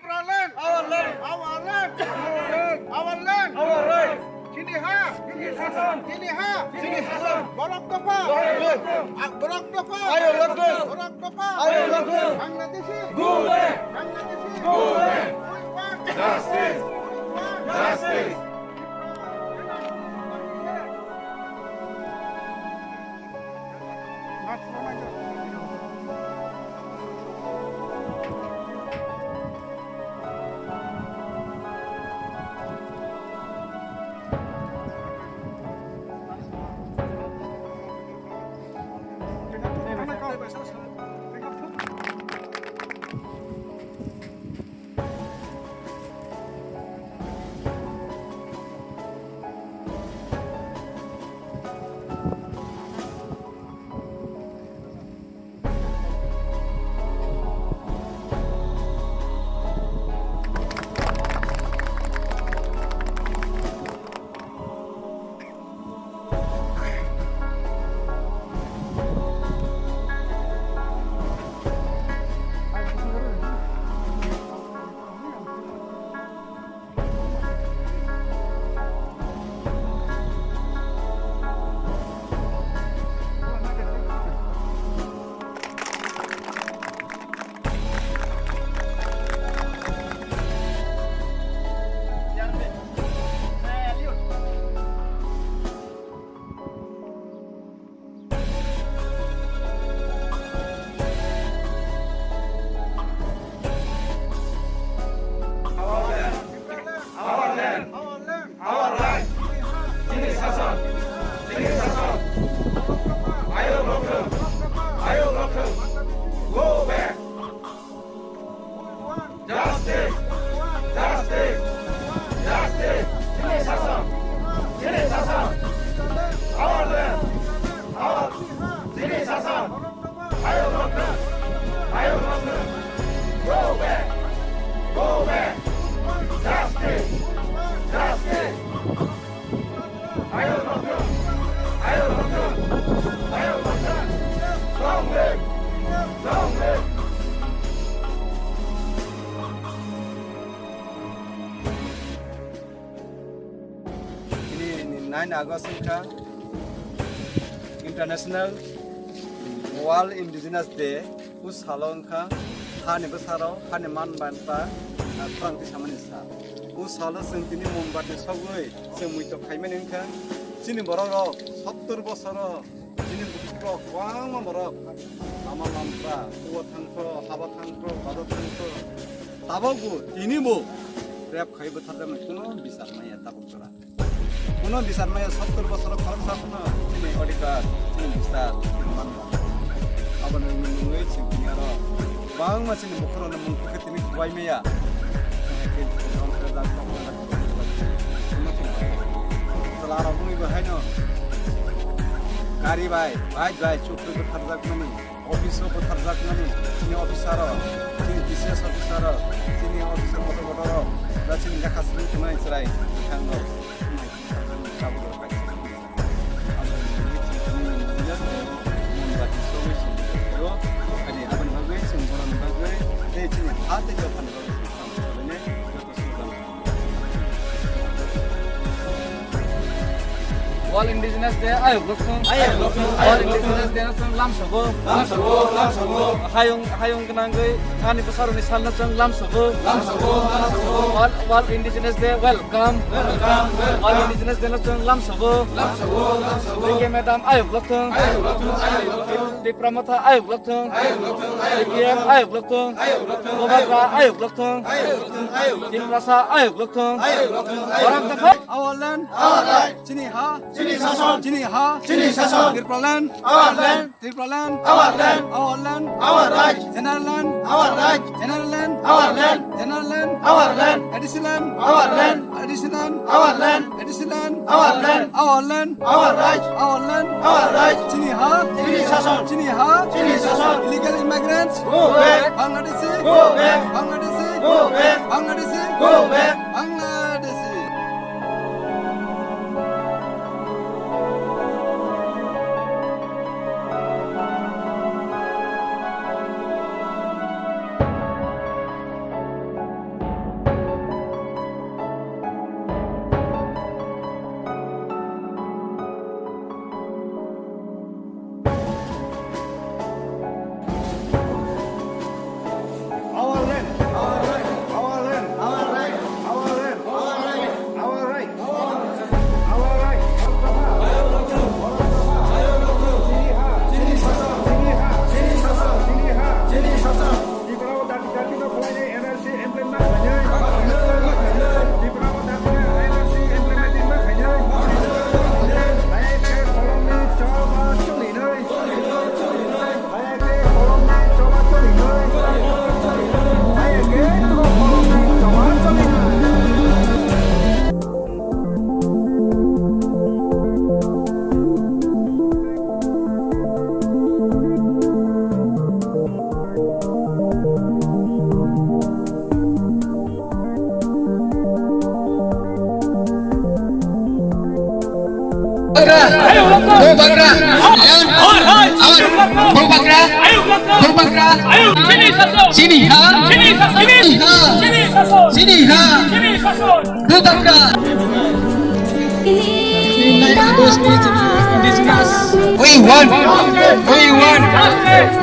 TIPRA land, our land, our land, our land, our land, our right. Sini ha, Sini Sasan, sini ha, Sini Sasan, Borok Dopa, Borok Dopa, Ayo Lokal, Borok Dopa, Ayo Lokal, Bangladeshi, go back, Bangladeshi, go back. we want Justice, justice. Ini 9 August ka International World Indigenous Day us halong ka hani besaro hani man banpa prangti samani sa us halo sing tini mombati sogoi sing muito khaimene ka sini bororo 70 bosoro sini bukro kwang borok amal lampa uwa thangko haba thangko bado thangko tabagu tini mo rap khaibo thadam kuno bisar maya tabuk jora kuno bisar maya 70 bosoro khar sapna sini odikar sini bisar manba abon nungwe singtiaro bang masih mukro na mungko ketini kubai meya selara bungi bahayno kari bai chukri ko tharjak mani office ko tharjak mani sini officer sini BCS officer sini officer motor da sini jakasni tunai serai kanggo All Indigenous Day, ayo lokong. All Indigenous Day na sang lamsogo. Hayong kenanggoy, kani besar ni salna sang lamsogo. All Indigenous Day, welcome. All Indigenous Day na sang lamsogo. Thank madam, ayo lokong. TIPRA mata ayo lokong. TPF ayo lokong. Gobatra ayo lokong. TIPRA sa ayo lokong. Orang tak our land sini ha Sini Sasan, sini ha Sini Sasan, TIPRA land our land, TIPRA land our land, our land our right, general land our right, general land our land, general land our land, additional land our land, additional our land, additional our land, our land our right, our land our right. sini ha Sini Sasan, sini ha Sini Sasan, illegal immigrants go back, Bangladeshi go back, Bangladeshi go back, Bangladeshi go back. Bangladeshi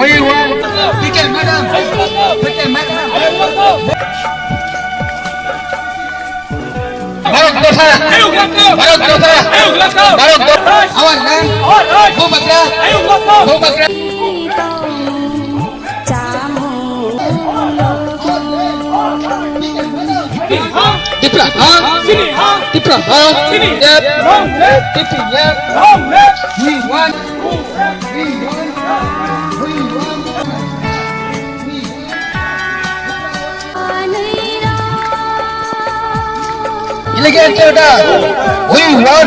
We won. Picket, madam. Our land. TIPRA, we won. Illegal order. We won.